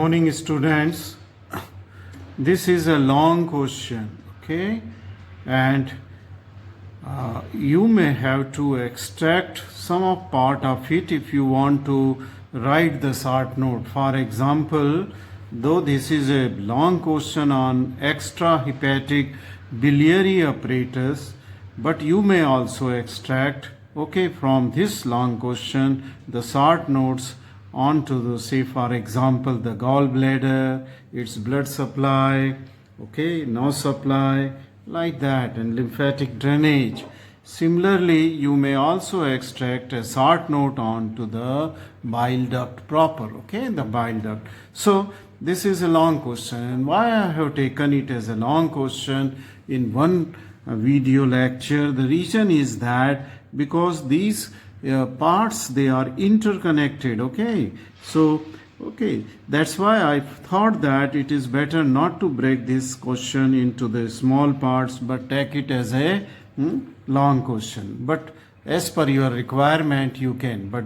morning, students. This is a long question, okay? And you may have to extract some of part of it if you want to write the short note. For example, though this is a long question on extrahepatic biliary apparatus, but you may also extract, okay, from this long question the short notes onto the, say for example, the gallbladder, its blood supply, okay, nose supply, like that, and lymphatic drainage. Similarly, you may also extract a short note onto the bile duct proper, okay, the bile duct. So this is a long question, and why I have taken it as a long question in one video lecture, the reason is that because these parts, they are interconnected, okay? So okay, that's why I thought that it is better not to break this question into the small parts but take it as a long question. But as per your requirement you can, but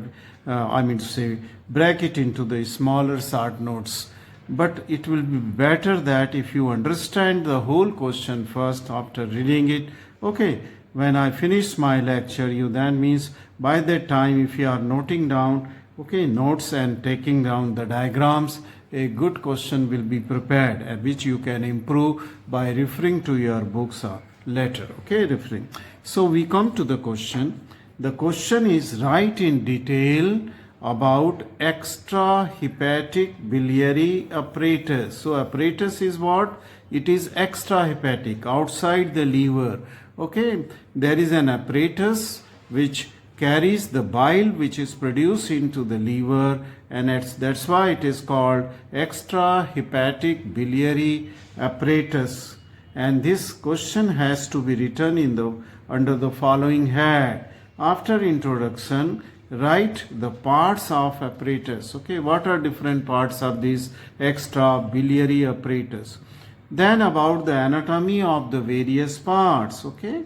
I mean to say, break it into the smaller short notes. But it will be better that if you understand the whole question first after reading it, okay, when I finish my lecture, you then means by that time if you are noting down, okay, notes and taking down the diagrams, a good question will be prepared, which you can improve by referring to your books later, okay, referring. So we come to the question. The question is, write in detail about extrahepatic biliary apparatus. So apparatus is what? It is extrahepatic, outside the liver. Okay, there is an apparatus which carries the bile which is produced into the liver, and that's why it is called extrahepatic biliary apparatus. And this question has to be written in the under the following head. After introduction, write the parts of apparatus. Okay, what are different parts of this extra biliary apparatus? Then about the anatomy of the various parts, okay?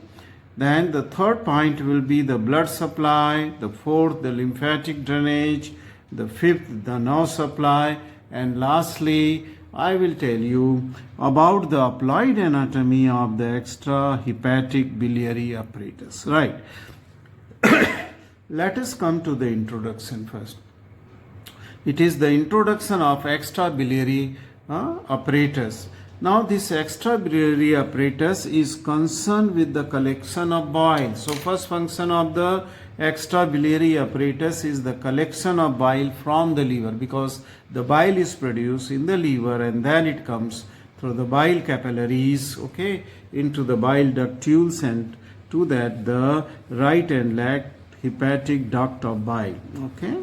Then the third point will be the blood supply, the fourth the lymphatic drainage, the fifth the nerve supply, and lastly I will tell you about the applied anatomy of the extrahepatic biliary apparatus. Right. Let us come to the introduction first. It is the introduction of extrabiliary apparatus. Now this extrabiliary apparatus is concerned with the collection of bile. So first function of the extrabiliary apparatus is the collection of bile from the liver, because the bile is produced in the liver and then it comes through the bile capillaries, okay, into the bile ductules, and to that the right and left hepatic duct of bile, okay.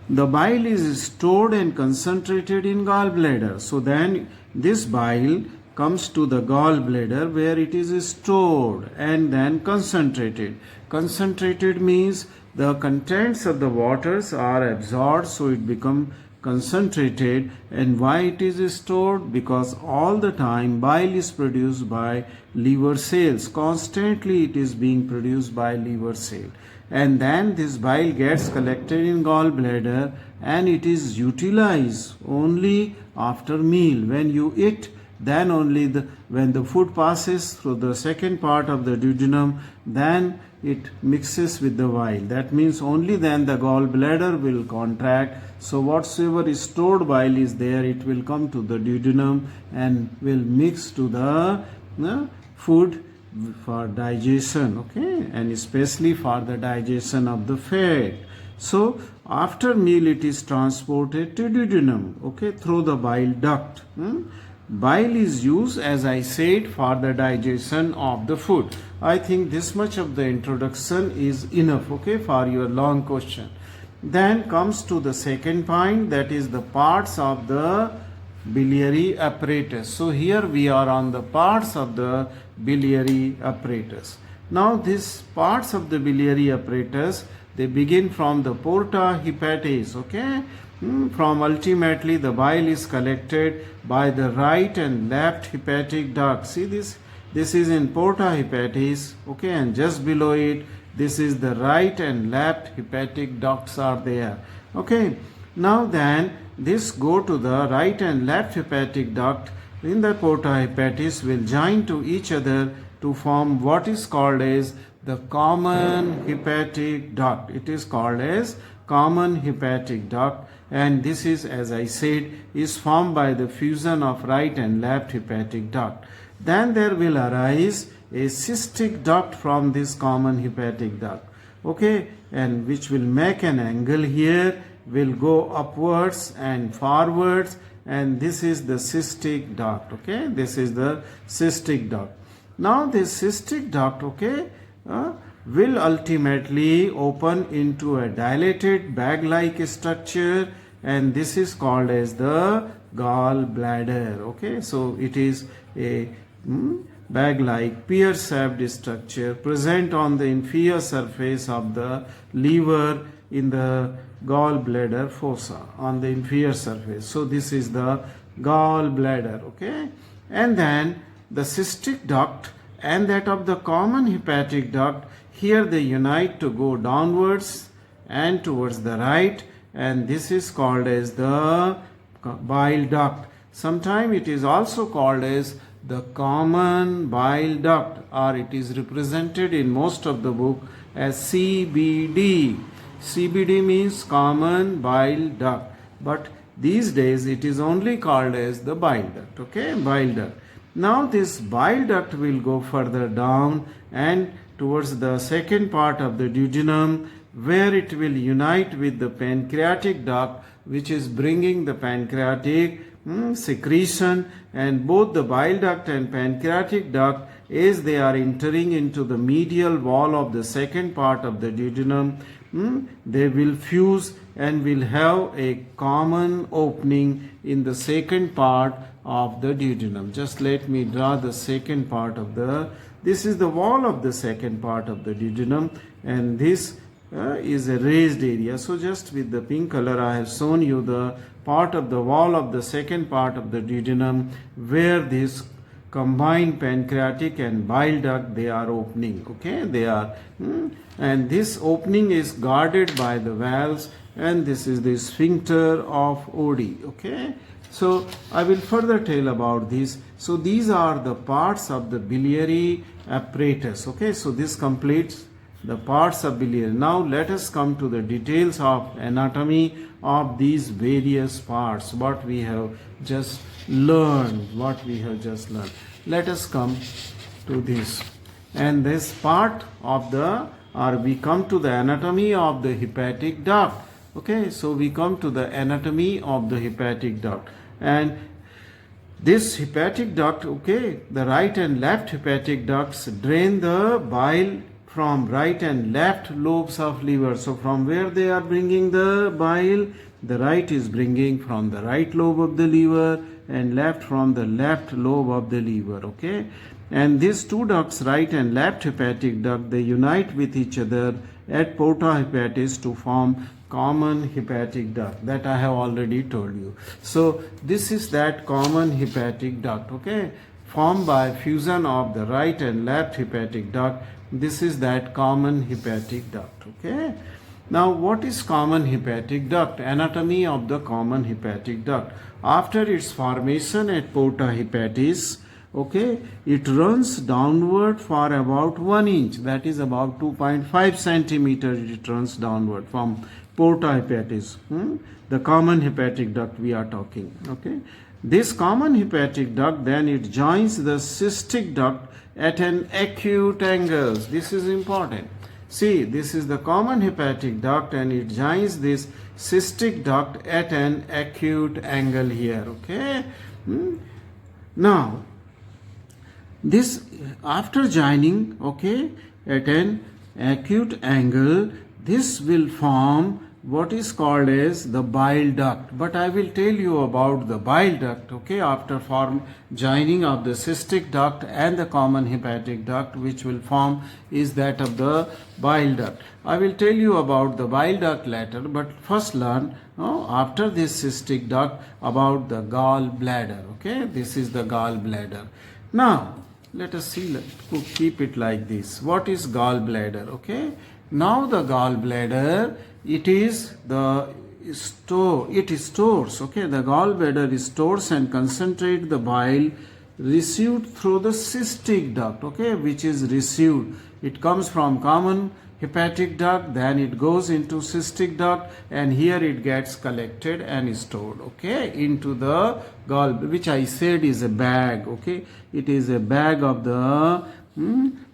The bile is stored and concentrated in gallbladder. So then this bile comes to the gallbladder where it is stored and then concentrated. Concentrated means the contents of the waters are absorbed, so it becomes concentrated. And why it is stored? Because all the time bile is produced by liver cells. Constantly it is being produced by liver cell. And then this bile gets collected in gallbladder and it is utilized only after meal. When you eat, then only when the food passes through the second part of the duodenum, then it mixes with the bile. That means only then the gallbladder will contract. So whatsoever is stored bile is there, it will come to the duodenum and will mix to the food for digestion, okay, and especially for the digestion of the fat. So after meal it is transported to duodenum, okay, through the bile duct. Bile is used, as I said, for the digestion of the food. I think this much of the introduction is enough, okay, for your long question. Then comes to the second point, that is the parts of the biliary apparatus. So here we are on the parts of the biliary apparatus. Now these parts of the biliary apparatus, they begin from the porta hepatis, okay. From ultimately the bile is collected by the right and left hepatic duct. See this is in porta hepatis, okay, and just below it this is the right and left hepatic ducts are there, okay. Now then this go to the right and left hepatic duct in the porta hepatis will join to each other to form what is called as the common hepatic duct. It is called as common hepatic duct, and this is, as I said, is formed by the fusion of right and left hepatic duct. Then there will arise a cystic duct from this common hepatic duct, okay, and which will make an angle here, will go upwards and forwards, and this is the cystic duct, okay, this is the cystic duct. Now this cystic duct, okay, will ultimately open into a dilated bag-like structure, and this is called as the gallbladder, okay. So it is a bag-like pear-shaped structure present on the inferior surface of the liver in the gallbladder fossa on the inferior surface. So this is the gallbladder, okay. And then the cystic duct and that of the common hepatic duct, here they unite to go downwards and towards the right, and this is called as the bile duct. Sometimes it is also called as the common bile duct, or it is represented in most of the book as CBD. CBD means common bile duct, but these days it is only called as the bile duct, okay, bile duct. Now this bile duct will go further down and towards the second part of the duodenum, where it will unite with the pancreatic duct, which is bringing the pancreatic secretion, and both the bile duct and pancreatic duct, as they are entering into the medial wall of the second part of the duodenum, they will fuse and will have a common opening in the second part of the duodenum. Just let me draw the second part of this is the wall of the second part of the duodenum, and this is a raised area. So just with the pink color I have shown you the part of the wall of the second part of the duodenum where this combined pancreatic and bile duct, they are opening, okay, they are and this opening is guarded by the valves, and this is the sphincter of Oddi, okay. So I will further tell about this. So these are the parts of the biliary apparatus, okay. So this completes the parts of biliary. Now let us come to the details of anatomy of these various parts, what we have just learned, Let us come to this, and this part of we come to the anatomy of the hepatic duct, okay. So we come to the anatomy of the hepatic duct, and this hepatic duct, okay, the right and left hepatic ducts drain the bile from right and left lobes of liver. So from where they are bringing the bile, the right is bringing from the right lobe of the liver and left from the left lobe of the liver, okay. And these two ducts, right and left hepatic duct, they unite with each other at porta hepatis to form common hepatic duct, that I have already told you. So this is that common hepatic duct, okay, formed by fusion of the right and left hepatic duct. This is that common hepatic duct, okay. Now what is common hepatic duct? Anatomy of the common hepatic duct. After its formation at porta hepatis, okay, it runs downward for about 1 inch, that is about 2.5 centimeters. It runs downward from porta hepatis, the common hepatic duct we are talking, okay. This common hepatic duct, then it joins the cystic duct at an acute angle. This is important. See, this is the common hepatic duct and it joins this cystic duct at an acute angle here, okay. Now this, after joining, okay, at an acute angle, this will form what is called as the bile duct. But I will tell you about the bile duct, okay, after joining of the cystic duct and the common hepatic duct, which will form is that of the bile duct. I will tell you about the bile duct later, but first learn after this cystic duct about the gallbladder, okay. This is the gallbladder. Now let us see, keep it like this. What is gallbladder, okay? Now the gallbladder, it is the stores, okay, the gallbladder stores and concentrate the bile received through the cystic duct, okay, which is received. It comes from common hepatic duct, then it goes into cystic duct, and here it gets collected and stored, okay, into the gall, which I said is a bag, okay. It is a bag of the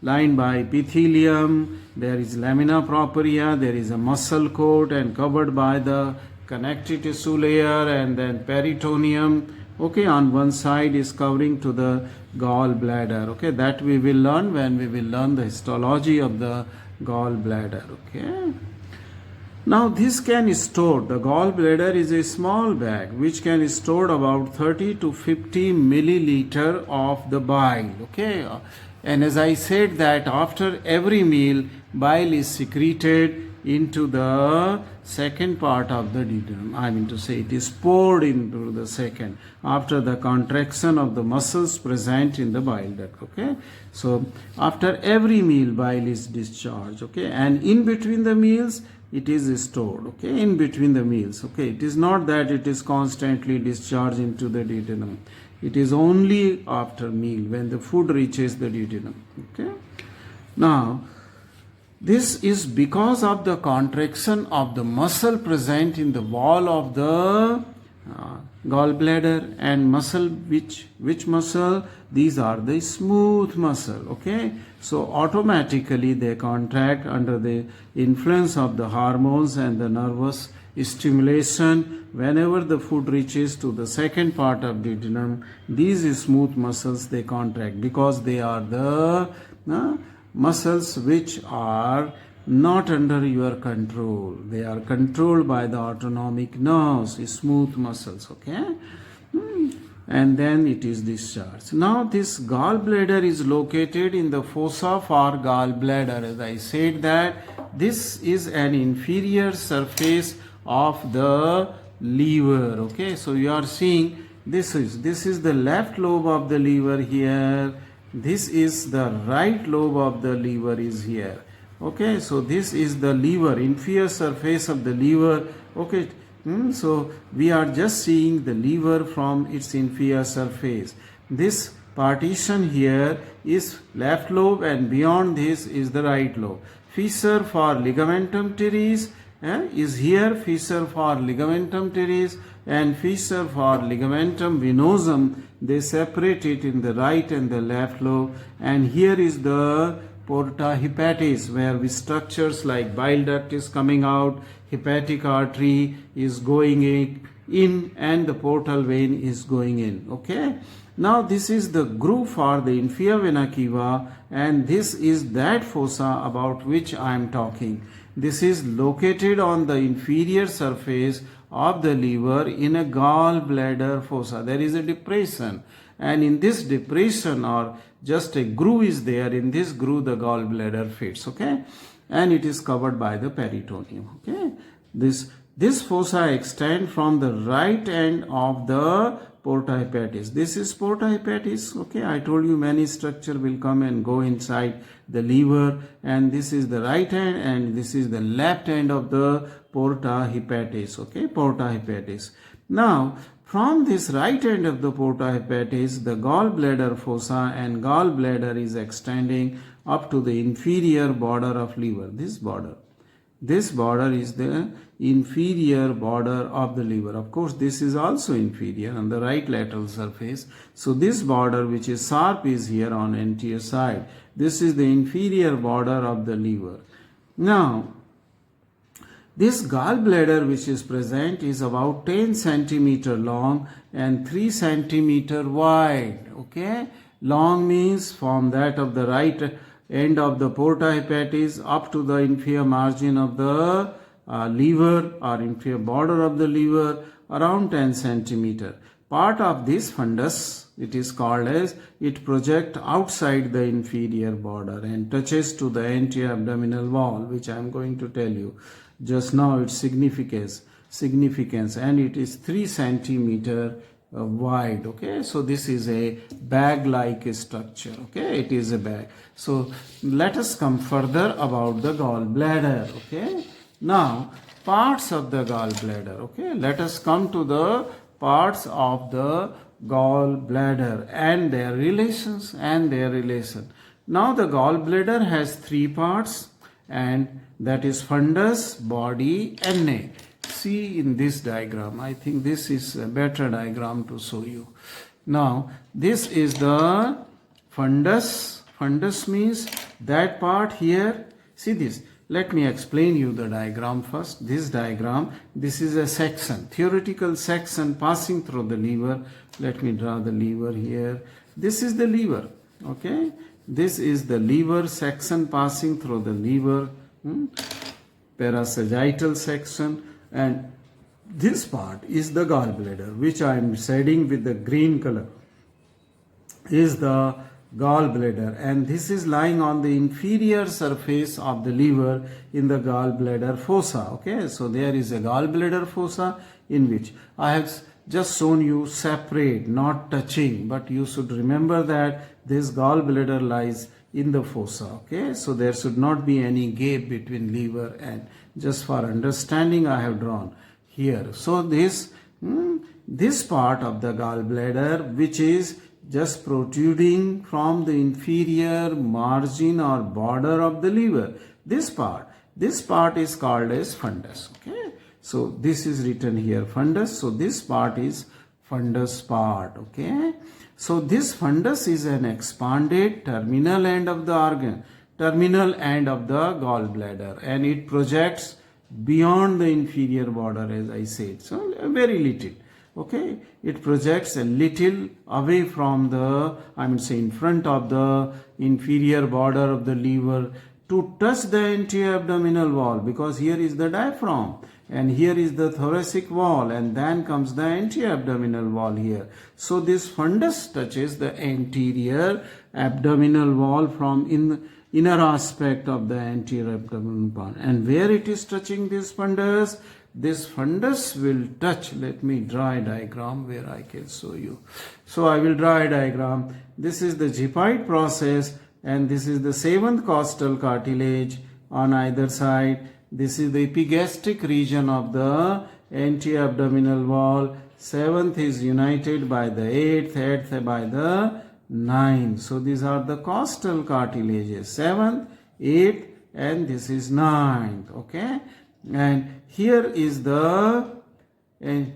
lined by epithelium. There is lamina propria, there is a muscle coat and covered by the connective tissue layer, and then peritoneum, okay, on one side is covering to the gallbladder, okay. That we will learn when we will learn the histology of the gallbladder, okay. Now this can store, the gallbladder is a small bag which can store about 30 to 50 milliliter of the bile, okay. And as I said that after every meal, bile is secreted into the second part of the duodenum. I mean to say it is poured into the second after the contraction of the muscles present in the bile duct, okay. So after every meal, bile is discharged, okay, and in between the meals it is stored, okay, in between the meals, okay. It is not that it is constantly discharged into the duodenum. It is only after meal when the food reaches the duodenum, okay. Now this is because of the contraction of the muscle present in the wall of the gallbladder, and muscle, which muscle? These are the smooth muscle, okay. So automatically they contract under the influence of the hormones and the nervous stimulation. Whenever the food reaches to the second part of duodenum, these smooth muscles, they contract because they are the muscles which are not under your control. They are controlled by the autonomic nerves, smooth muscles, okay. And then it is discharged. Now this gallbladder is located in the fossa for gallbladder. As I said that this is an inferior surface of the liver, okay. So you are seeing this is the left lobe of the liver here. This is the right lobe of the liver is here, okay. So this is the liver, inferior surface of the liver, okay. So we are just seeing the liver from its inferior surface. This partition here is left lobe, and beyond this is the right lobe. Fissure for ligamentum teres is here, fissure for ligamentum teres and fissure for ligamentum venosum. They separate it in the right and the left lobe, and here is the porta hepatis, where the structures like bile duct is coming out, hepatic artery is going in, and the portal vein is going in, okay. Now this is the groove for the inferior vena cava, and this is that fossa about which I am talking. This is located on the inferior surface of the liver in a gallbladder fossa. There is a depression, and in this depression, or just a groove is there, in this groove the gallbladder fits, okay, and it is covered by the peritoneum, okay. This fossa extend from the right end of the porta hepatis. This is porta hepatis, okay. I told you many structure will come and go inside the liver, and this is the right end and this is the left end of the porta hepatis, okay, porta hepatis. Now from this right end of the porta hepatis, the gallbladder fossa and gallbladder is extending up to the inferior border of liver. This border is the inferior border of the liver. Of course, this is also inferior on the right lateral surface. So this border, which is sharp, is here on anterior side. This is the inferior border of the liver. Now, this gallbladder which is present is about 10 centimeter long and 3 centimeter wide, okay. Long means from that of the right end of the porta hepatis up to the inferior margin of the liver or inferior border of the liver, around 10 centimeter. Part of this fundus, it is called as, it projects outside the inferior border and touches to the anterior abdominal wall, which I am going to tell you just now its significance, and it is 3 centimeter wide, okay. So this is a bag like structure, okay. It is a bag. So let us come further about the gallbladder, okay. Now parts of the gallbladder. Okay, let us come to the parts of the gallbladder and their relations and their relation. Now the gallbladder has three parts, and that is fundus, body and neck. See in this diagram. I think this is a better diagram to show you. Now this is the fundus. Fundus means that part here. See this. Let me explain you the diagram first. This diagram, this is a section, theoretical section passing through the liver. Let me draw the liver here. This is the liver. Okay. This is the liver section passing through the liver, parasagittal section, and this part is the gallbladder, which I am shading with the green color, is the gallbladder, and this is lying on the inferior surface of the liver in the gallbladder fossa. Okay, so there is a gallbladder fossa in which I have just shown you separate, not touching, but you should remember that this gallbladder lies in the fossa. Okay, so there should not be any gap between liver and, just for understanding I have drawn here. So this part of the gallbladder, which is just protruding from the inferior margin or border of the liver, this part is called as fundus. Okay, so this is written here fundus. So this part is fundus part. Okay, so this fundus is an expanded terminal end of the organ, terminal end of the gallbladder, and it projects beyond the inferior border, as I said. So very little. Okay, it projects a little away from the, in front of the inferior border of the liver to touch the anti-abdominal wall, because here is the diaphragm and here is the thoracic wall, and then comes the anti-abdominal wall here. So this fundus touches the anterior abdominal wall from inner aspect of the anterior abdominal part. And where it is touching this fundus will touch. Let me draw a diagram where I can show you. So I will draw a diagram. This is the xiphoid process, and this is the seventh costal cartilage on either side. This is the epigastric region of the anti-abdominal wall. Seventh is united by the eighth by the ninth. So these are the costal cartilages, seventh, eighth, and this is ninth. Okay, and here is the, the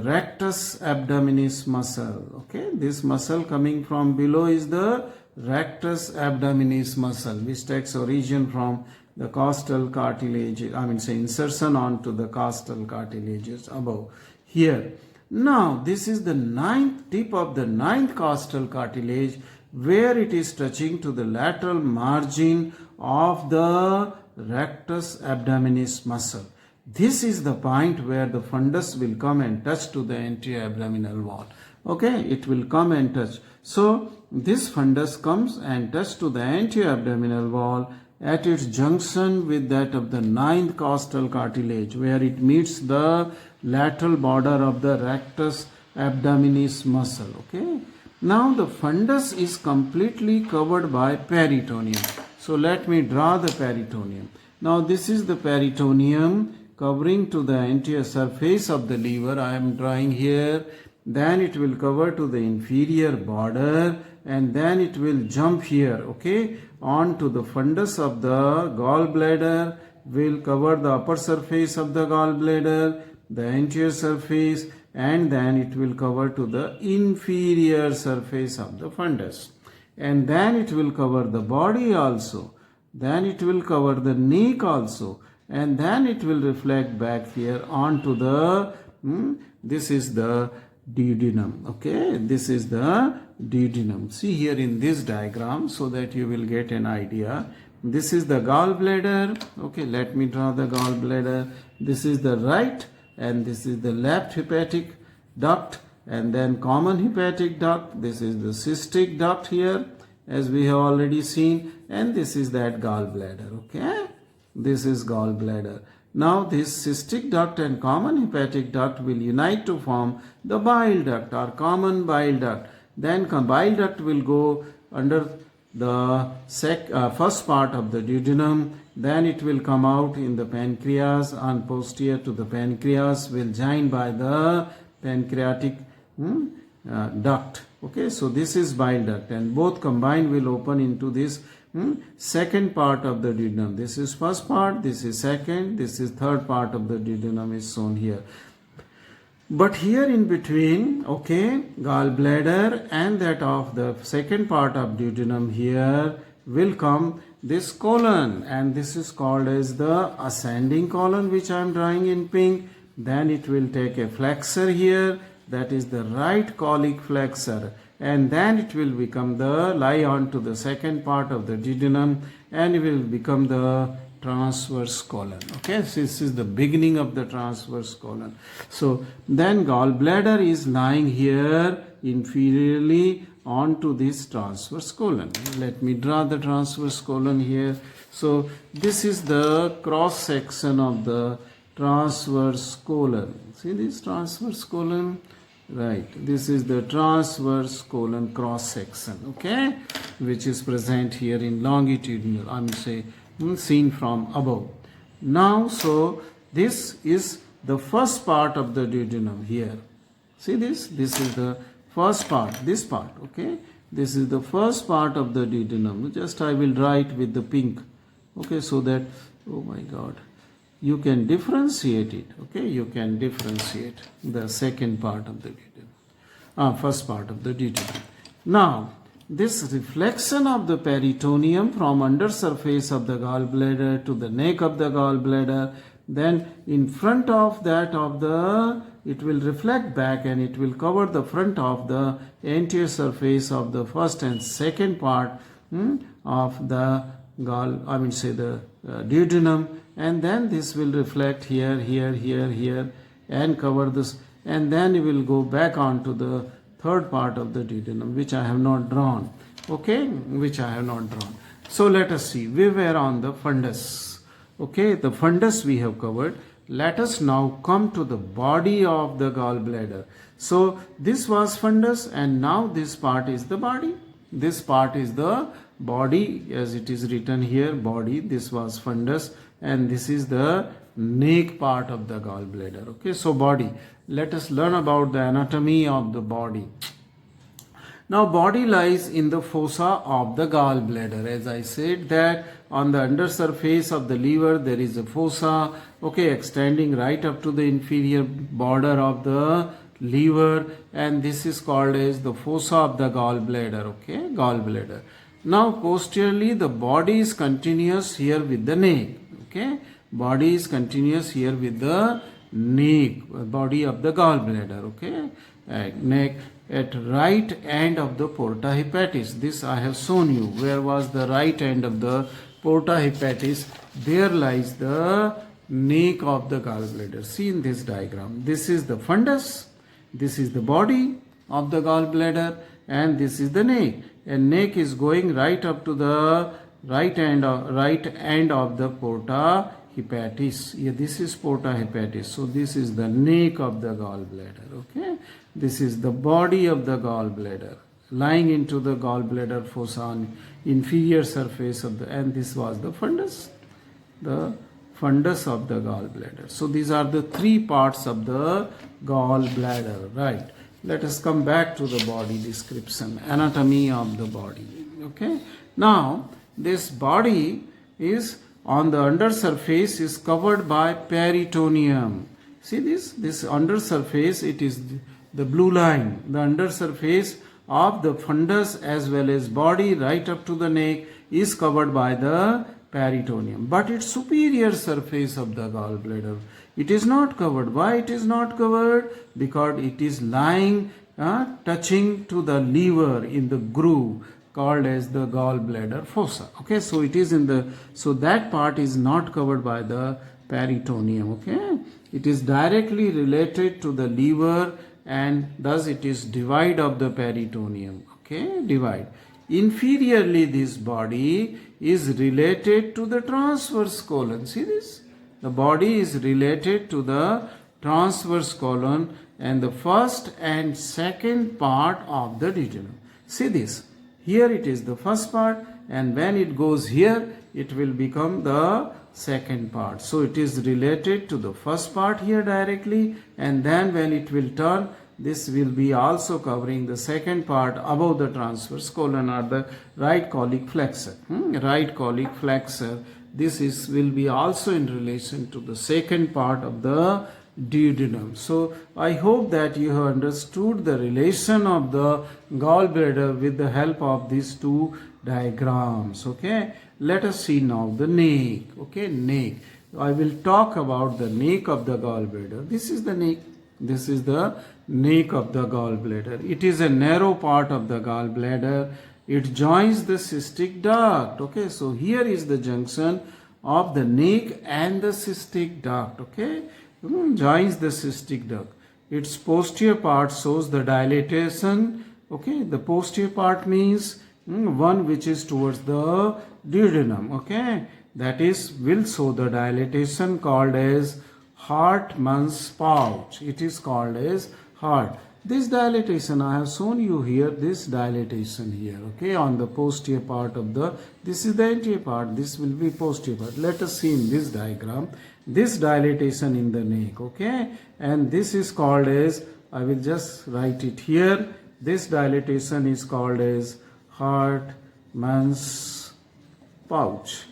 rectus abdominis muscle. Okay, this muscle coming from below is the rectus abdominis muscle, which takes origin from the costal cartilage, insertion onto the costal cartilages above here. Now this is the tip of the ninth costal cartilage, where it is touching to the lateral margin of the rectus abdominis muscle. This is the point where the fundus will come and touch to the anterior abdominal wall. Okay, it will come and touch. So this fundus comes and touch to the anterior abdominal wall at its junction with that of the ninth costal cartilage, where it meets the lateral border of the rectus abdominis muscle. Okay, now the fundus is completely covered by peritoneum. So let me draw the peritoneum. Now this is the peritoneum covering to the anterior surface of the liver. I am drawing here. Then it will cover to the inferior border, and then it will jump here, okay, onto the fundus of the gallbladder, will cover the upper surface of the gallbladder, the anterior surface, and then it will cover to the inferior surface of the fundus. And then it will cover the body also. Then it will cover the neck also. And then it will reflect back here onto the, this is the duodenum. Okay, this is the duodenum. See here in this diagram so that you will get an idea. This is the gallbladder. Okay, let me draw the gallbladder. This is the right and this is the left hepatic duct, and then common hepatic duct. This is the cystic duct here, as we have already seen, and this is that gallbladder. Okay, this is gallbladder. Now this cystic duct and common hepatic duct will unite to form the bile duct or common bile duct. Then bile duct will go under the first part of the duodenum, then it will come out in the pancreas, and posterior to the pancreas will join by the pancreatic duct. Okay, so this is bile duct, and both combined will open into this second part of the duodenum. This is first part, this is second, this is third part of the duodenum is shown here. But here in between, okay, gallbladder and that of the second part of duodenum here will come this colon, and this is called as the ascending colon, which I am drawing in pink. Then it will take a flexor here, that is the right colic flexor, and then it will become the lie on to the second part of the duodenum, and it will become the transverse colon. Okay, so this is the beginning of the transverse colon. So then gallbladder is lying here inferiorly onto this transverse colon. Let me draw the transverse colon here. So this is the cross section of the transverse colon. See this transverse colon? Right, this is the transverse colon cross section, okay, which is present here in longitudinal, I mean say seen from above. Now, so this is the first part of the duodenum here. See this? This is the first part, this part, okay. This is the first part of the duodenum. Just I will write with the pink, okay, so that, oh my God, you can differentiate it, okay. You can differentiate the second part of the duodenum, first part of the duodenum. Now, this reflection of the peritoneum from under surface of the gallbladder to the neck of the gallbladder, then in front of that of the, it will reflect back and it will cover the front of the anterior surface of the first and second part of the duodenum, and then this will reflect here, here, here, here, and cover this, and then it will go back onto the third part of the duodenum, which I have not drawn, okay, which I have not drawn. So let us see, we were on the fundus, okay, the fundus we have covered. Let us now come to the body of the gallbladder. So this was fundus, and now this part is the body. This part is the body, as it is written here, body. This was fundus, and this is the neck part of the gallbladder, okay. So body, let us learn about the anatomy of the body. Now body lies in the fossa of the gallbladder. As I said that on the under surface of the liver there is a fossa, okay, extending right up to the inferior border of the liver, and this is called as the fossa of the gallbladder, okay, gallbladder. Now posteriorly the body is continuous here with the neck, okay, body is continuous here with the neck, body of the gallbladder, okay, neck at right end of the porta hepatis. This I have shown you. Where was the right end of the porta hepatis? There lies the neck of the gallbladder. See in this diagram, this is the fundus, this is the body of the gallbladder, and this is the neck, and neck is going right up to the right end of the porta hepatis. Yeah, this is porta hepatis. So this is the neck of the gallbladder, okay. This is the body of the gallbladder lying into the gallbladder fossa on inferior surface of the, and this was the fundus of the gallbladder. So these are the three parts of the gallbladder, right. Let us come back to the body description, anatomy of the body, okay. Now this body is on the under surface is covered by peritoneum. See this under surface, it is the blue line, the under surface of the fundus as well as body right up to the neck is covered by the peritoneum. But its superior surface of the gallbladder, it is not covered. Why it is not covered? Because it is lying touching to the liver in the groove called as the gallbladder fossa, okay. So it is in the, so that part is not covered by the peritoneum, okay. It is directly related to the liver, and thus it is divide of the peritoneum, okay, divide. Inferiorly this body is related to the transverse colon. See this, the body is related to the transverse colon and the first and second part of the duodenum. See this, Here it is the first part, and when it goes here, it will become the second part. So it is related to the first part here directly, and then when it will turn, this will be also covering the second part above the transverse colon or the right colic flexor. Right colic flexor. This is will be also in relation to the second part of the duodenum. So I hope that you have understood the relation of the gallbladder with the help of these two diagrams. Okay, let us see now the neck. Okay, neck. I will talk about the neck of the gallbladder. This is the neck. This is the neck of the gallbladder. It is a narrow part of the gallbladder. It joins the cystic duct. Okay, so here is the junction of the neck and the cystic duct. Okay, joins the cystic duct. Its posterior part shows the dilatation. Okay, the posterior part means one which is towards the duodenum. Okay, that is will show the dilatation called as Hartmann's pouch. It is called as Hart. This dilatation, I have shown you here, this dilatation here, okay, on the posterior part of the, this is the anterior part, this will be posterior part. Let us see in this diagram, this dilatation in the neck, okay, and this is called as, I will just write it here, this dilatation is called as Hartmann's pouch.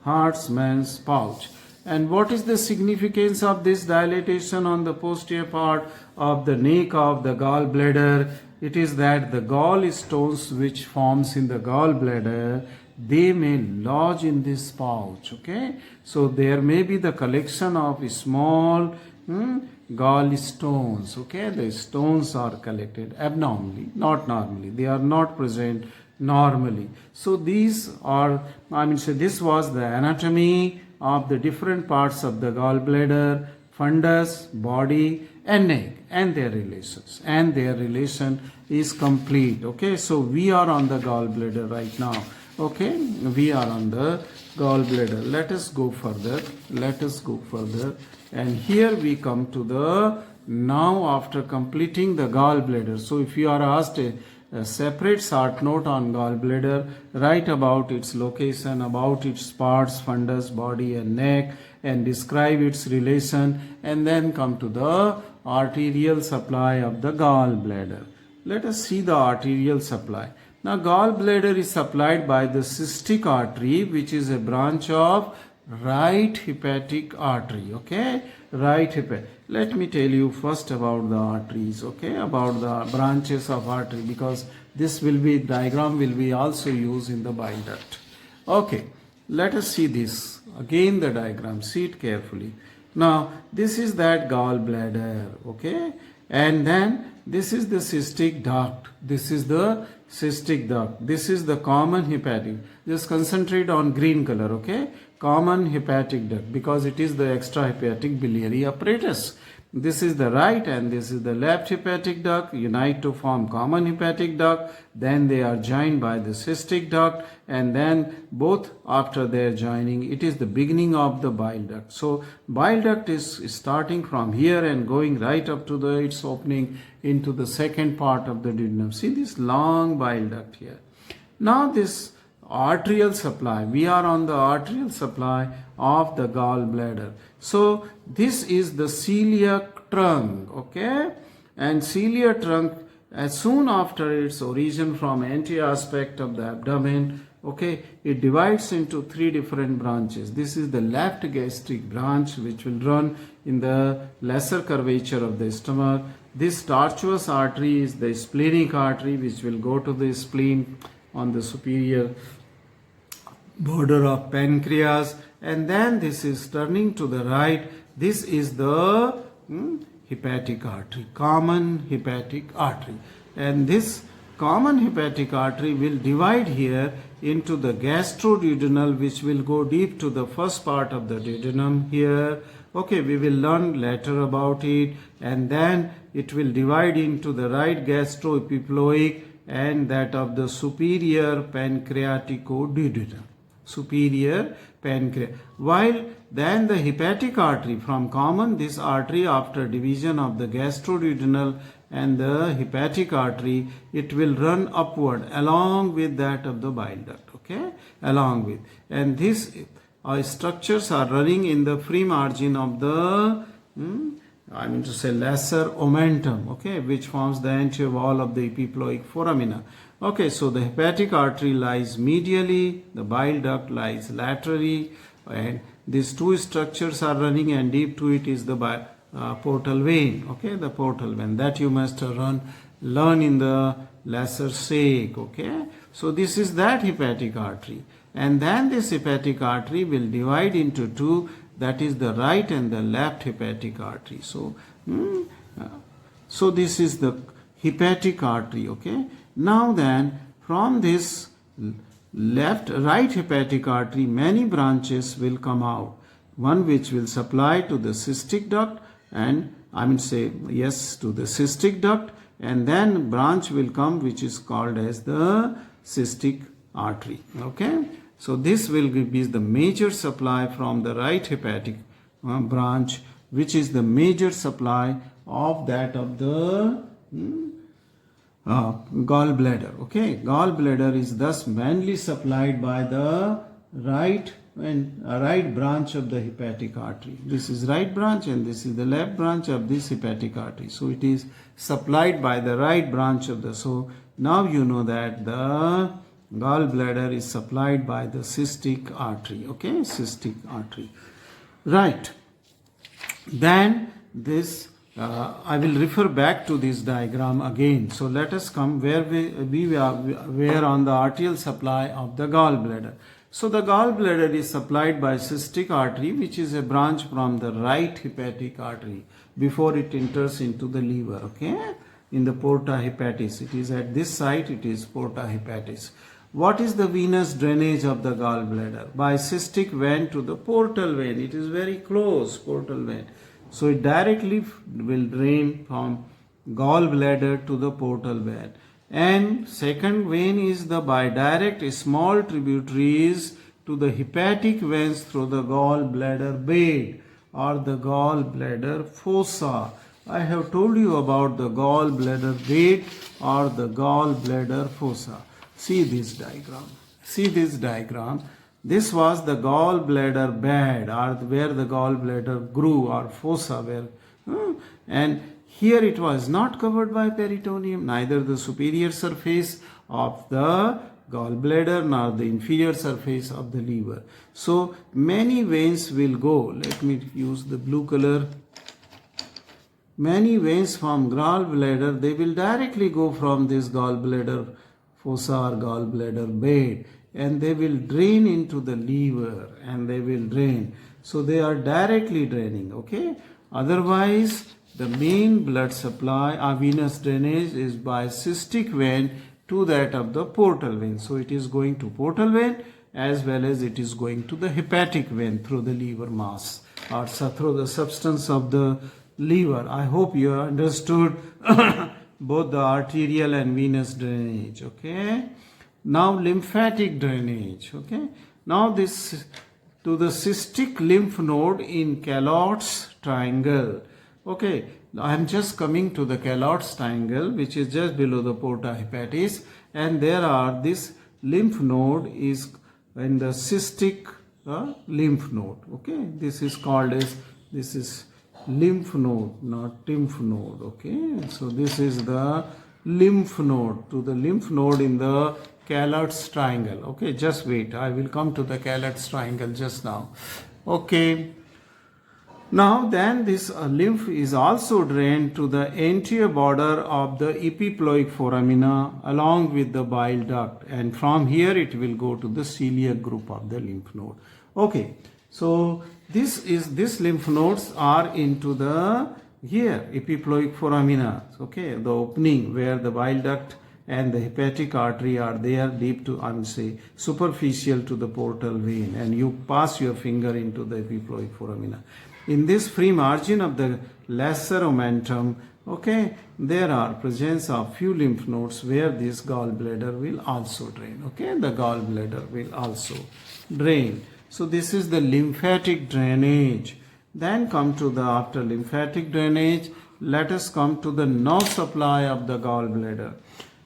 Hartmann's pouch. And what is the significance of this dilatation on the posterior part of the neck of the gallbladder? It is that the gallstones which forms in the gallbladder, they may lodge in this pouch. Okay, so there may be the collection of small gallstones. Okay, the stones are collected abnormally, not normally. They are not present normally. So these are, I mean, so this was the anatomy of the different parts of the gallbladder, fundus, body and neck and their relations, and their relation is complete. Okay, so we are on the gallbladder right now. Okay, we are on the gallbladder. Let us go further. Let us go further. And here we come to the, now after completing the gallbladder. So if you are asked a separate short note on gallbladder, write about its location, about its parts, fundus, body and neck, and describe its relation, and then come to the arterial supply of the gallbladder. Let us see the arterial supply. Now gallbladder is supplied by the cystic artery, which is a branch of right hepatic artery. Okay, right hepatic. Let me tell you first about the arteries. Okay, about the branches of artery, because this will be, diagram will be also used in the bile duct. Okay, let us see this again, the diagram. See it carefully. Now this is that gallbladder. Okay, and then this is the cystic duct. This is the cystic duct. This is the common hepatic. Just concentrate on green color. Okay, common hepatic duct, because it is the extrahepatic biliary apparatus. This is the right and this is the left hepatic duct unite to form common hepatic duct. Then they are joined by the cystic duct, and then both after their joining, it is the beginning of the bile duct. So bile duct is starting from here and going right up to the its opening into the second part of the duodenum. See this long bile duct here. Now this arterial supply, we are on the arterial supply of the gallbladder. So this is the celiac trunk. Okay, and celiac trunk, as soon after its origin from anterior aspect of the abdomen, okay, it divides into three different branches. This is the left gastric branch, which will run in the lesser curvature of the stomach. This tortuous artery is the splenic artery, which will go to the spleen on the superior border of pancreas, and then this is turning to the right. This is the hepatic artery, common hepatic artery, and this common hepatic artery will divide here into the gastroduodenal, which will go deep to the first part of the duodenum here. Okay, we will learn later about it, and then it will divide into the right gastroepiploic and that of the superior pancreaticoduodenum. Superior pancreas. While then the hepatic artery, from common this artery after division of the gastroduodenal and the hepatic artery, it will run upward along with that of the bile duct, okay, along with, and these structures are running in the free margin of the I mean to say lesser omentum, okay, which forms the anterior wall of the epiploic foramina. Okay, so the hepatic artery lies medially, the bile duct lies laterally, and these two structures are running, and deep to it is the portal vein, okay, the portal vein that you must learn in the lesser sec, okay. So this is that hepatic artery, and then this hepatic artery will divide into two, that is the right and the left hepatic artery. So so this is the hepatic artery, okay. Now then, from this right hepatic artery, many branches will come out. One which will supply to the cystic duct, and I mean say yes to the cystic duct, and then branch will come which is called as the cystic artery, okay. So this will be the major supply from the right hepatic branch, which is the major supply of that of the gallbladder, okay. Gallbladder is thus mainly supplied by the right branch of the hepatic artery. This is right branch and this is the left branch of this hepatic artery. So it is supplied by the right branch of the, so now you know that the gallbladder is supplied by the cystic artery, okay, cystic artery, right. Then this I will refer back to this diagram again. So let us come where we are on the arterial supply of the gallbladder. So the gallbladder is supplied by cystic artery, which is a branch from the right hepatic artery before it enters into the liver, okay, in the porta hepatis. It is at this site, it is porta hepatis. What is the venous drainage of the gallbladder? By cystic vein to the portal vein. It is very close, portal vein. So it directly will drain from gallbladder to the portal vein. And second vein is the bidirect small tributaries to the hepatic veins through the gallbladder bed or the gallbladder fossa. I have told you about the gallbladder bed or the gallbladder fossa. See this diagram. See this diagram. This was the gallbladder bed, or where the gallbladder grew, or fossa where, and here it was not covered by peritoneum, neither the superior surface of the gallbladder nor the inferior surface of the liver. So many veins will go. Let me use the blue color. Many veins from gallbladder, they will directly go from this gallbladder fossa or gallbladder bed, and they will drain into the liver, and they will drain. So they are directly draining, okay. Otherwise, the main blood supply or venous drainage is by cystic vein to that of the portal vein. So it is going to portal vein as well as it is going to the hepatic vein through the liver mass or through the substance of the liver. I hope you understood both the arterial and venous drainage, okay. Now lymphatic drainage, okay. Now this to the cystic lymph node in Calot's triangle, okay. I am just coming to the Calot's triangle, which is just below the porta hepatis, and there are this lymph node is in the cystic lymph node, okay. This is called as, this is lymph node, not lymph node, okay. So this is the lymph node, to the lymph node in the Calot's triangle, okay. Just wait, I will come to the Calot's triangle just now, okay. Now then this lymph is also drained to the anterior border of the epiploic foramina along with the bile duct, and from here it will go to the celiac group of the lymph node, okay. So this lymph nodes are into the here epiploic foramina, okay, the opening where the bile duct and the hepatic artery are there, deep to, I would say, superficial to the portal vein, and you pass your finger into the epiploic foramina. In this free margin of the lesser omentum, okay, there are presence of few lymph nodes where this gallbladder will also drain, okay, the gallbladder will also drain. So this is the lymphatic drainage. Then come to the, after lymphatic drainage, let us come to the nerve supply of the gallbladder.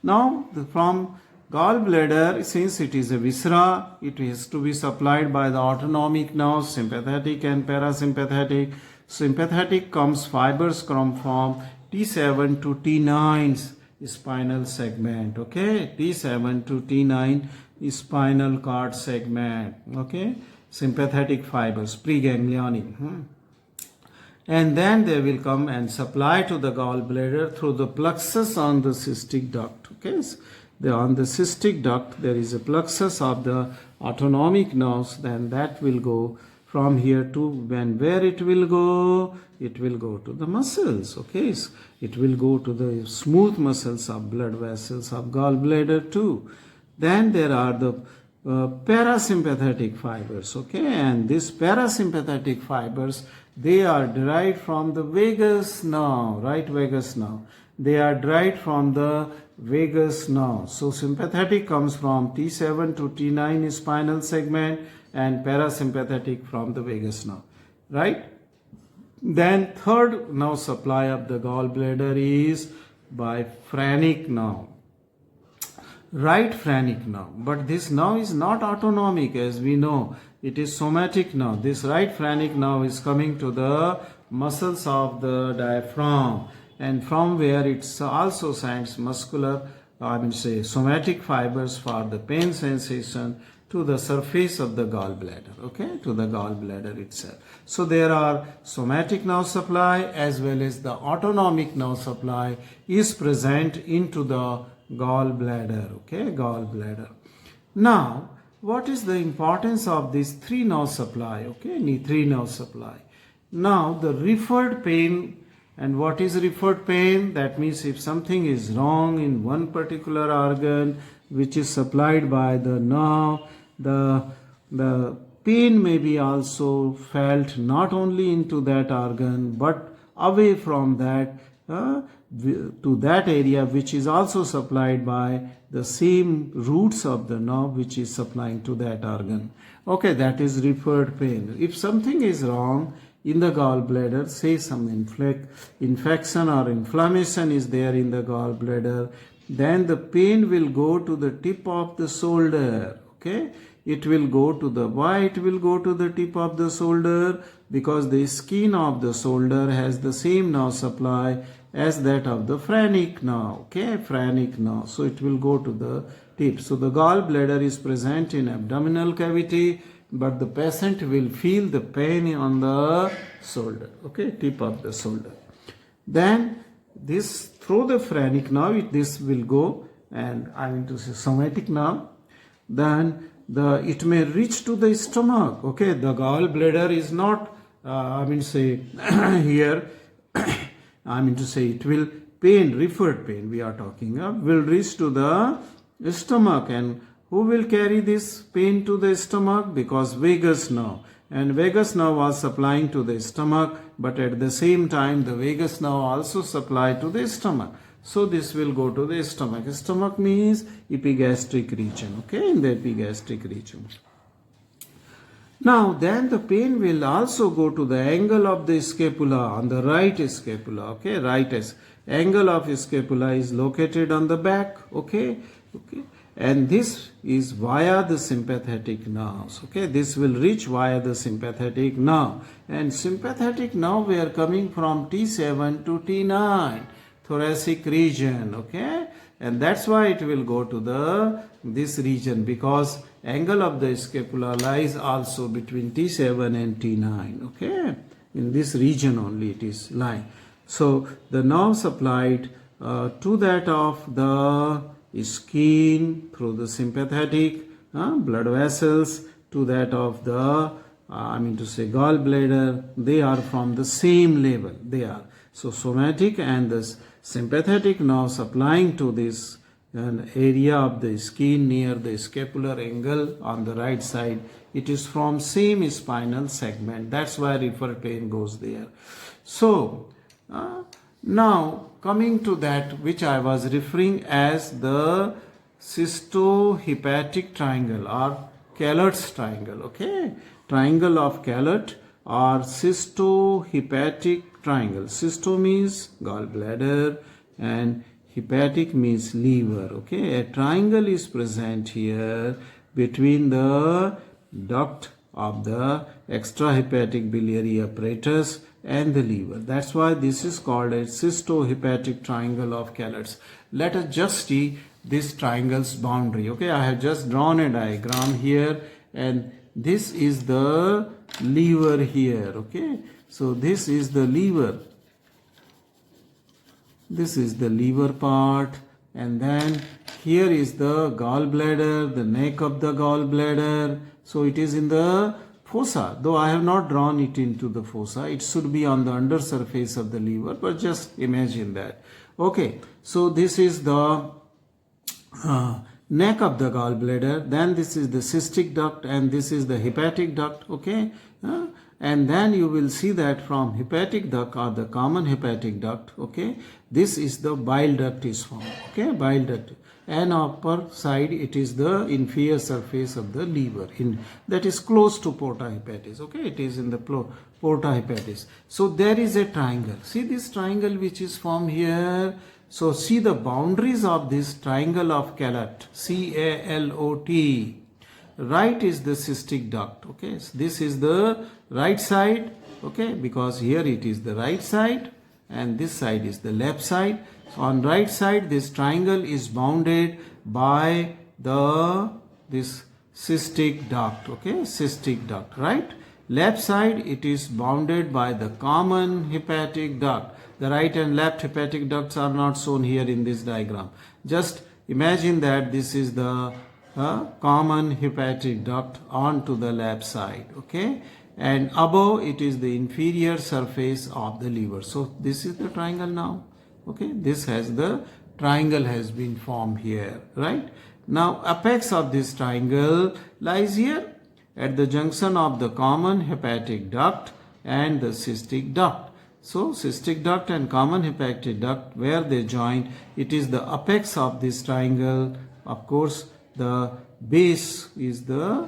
Now from gallbladder, since it is a viscera, it has to be supplied by the autonomic nerves, sympathetic and parasympathetic. Sympathetic comes fibers come from T7 to T9 spinal segment. Okay, T7 to T9 spinal cord segment. Okay, sympathetic fibers, preganglionic. And then they will come and supply to the gallbladder through the plexus on the cystic duct. Okay, on the cystic duct there is a plexus of the autonomic nerves. Then that will go from here to, when where it will go? It will go to the muscles. Okay, it will go to the smooth muscles of blood vessels of gallbladder too. Then there are the parasympathetic fibers. Okay, and these parasympathetic fibers, they are derived from the vagus nerve, right vagus nerve. They are derived from the vagus nerve. So sympathetic comes from T7 to T9 spinal segment and parasympathetic from the vagus nerve, right? Then third nerve supply of the gallbladder is by phrenic nerve. Right phrenic nerve, but this nerve is not autonomic, as we know. It is somatic nerve. This right phrenic nerve is coming to the muscles of the diaphragm, and from where it also sends muscular, somatic fibers for the pain sensation to the surface of the gallbladder. Okay, to the gallbladder itself. So there are somatic nerve supply as well as the autonomic nerve supply is present into the gallbladder. Okay, gallbladder. Now, what is the importance of this three nerve supply? Okay, three nerve supply. Now, the referred pain. And what is referred pain? That means if something is wrong in one particular organ which is supplied by the nerve, the pain may be also felt not only into that organ but away from that to that area which is also supplied by the same roots of the nerve which is supplying to that organ. Okay, that is referred pain. If something is wrong in the gallbladder, say some infection or inflammation is there in the gallbladder, then the pain will go to the tip of the shoulder. Okay, it will go to the, why it will go to the tip of the shoulder? Because the skin of the shoulder has the same nerve supply as that of the phrenic nerve. Okay, phrenic nerve. So it will go to the tip. So the gallbladder is present in abdominal cavity, but the patient will feel the pain on the shoulder. Okay, tip of the shoulder. Then this through the phrenic nerve, this will go, and somatic nerve. Then it may reach to the stomach. Okay, the gallbladder is not here it will pain, referred pain we are talking of, will reach to the stomach. And who will carry this pain to the stomach? Because vagus nerve, and vagus nerve was supplying to the stomach, but at the same time the vagus nerve also supply to the stomach. So this will go to the stomach. Stomach means epigastric region. Okay, in the epigastric region. Now then the pain will also go to the angle of the scapula, on the right scapula. Okay, angle of scapula is located on the back. Okay, and this is via the sympathetic nerves. Okay, this will reach via the sympathetic nerve, and sympathetic nerve we are coming from T7 to T9 thoracic region. Okay, and that's why it will go to this region, because angle of the scapula lies also between T7 and T9. Okay, in this region only it is lying. So the nerve supplied to that of the skin through the sympathetic blood vessels to that of the gallbladder, they are from the same level. They are so somatic and the sympathetic nerve supplying to this area of the skin near the scapular angle on the right side, it is from same spinal segment. That's why referred pain goes there. So now coming to that which I was referring as the cystohepatic triangle or Callert's triangle, okay? Triangle of Callert or cystohepatic triangle. Cysto means gallbladder and hepatic means liver, okay? A triangle is present here between the duct of the extrahepatic biliary apparatus and the liver. That's why this is called a cystohepatic triangle of Callert's. Let us just see this triangle's boundary. Okay, I have just drawn a diagram here, and this is the liver here. Okay, so this is the liver. This is the liver part, and then here is the gallbladder, the neck of the gallbladder. So it is in the fossa, though I have not drawn it into the fossa. It should be on the under surface of the liver, but just imagine that. Okay, so this is the neck of the gallbladder, then this is the cystic duct, and this is the hepatic duct. Okay, and then you will see that from hepatic duct or the common hepatic duct, okay, this is the bile duct is formed. Okay, bile duct, and upper side it is the inferior surface of the liver, that is close to porta hepatis. Okay, it is in the porta hepatis. So there is a triangle. See this triangle which is formed here. So see the boundaries of this triangle of Callert, C-A-L-O-T. Right is the cystic duct. Okay, so this is the right side. Okay, because here it is the right side and this side is the left side. So on right side this triangle is bounded by this cystic duct. Okay, cystic duct, right? Left side it is bounded by the common hepatic duct. The right and left hepatic ducts are not shown here in this diagram. Just imagine that this is the common hepatic duct onto the left side. Okay, and above it is the inferior surface of the liver. So this is the triangle now. Okay, this has the triangle has been formed here, right? Now apex of this triangle lies here at the junction of the common hepatic duct and the cystic duct. So cystic duct and common hepatic duct, where they join, it is the apex of this triangle. Of course, the base is the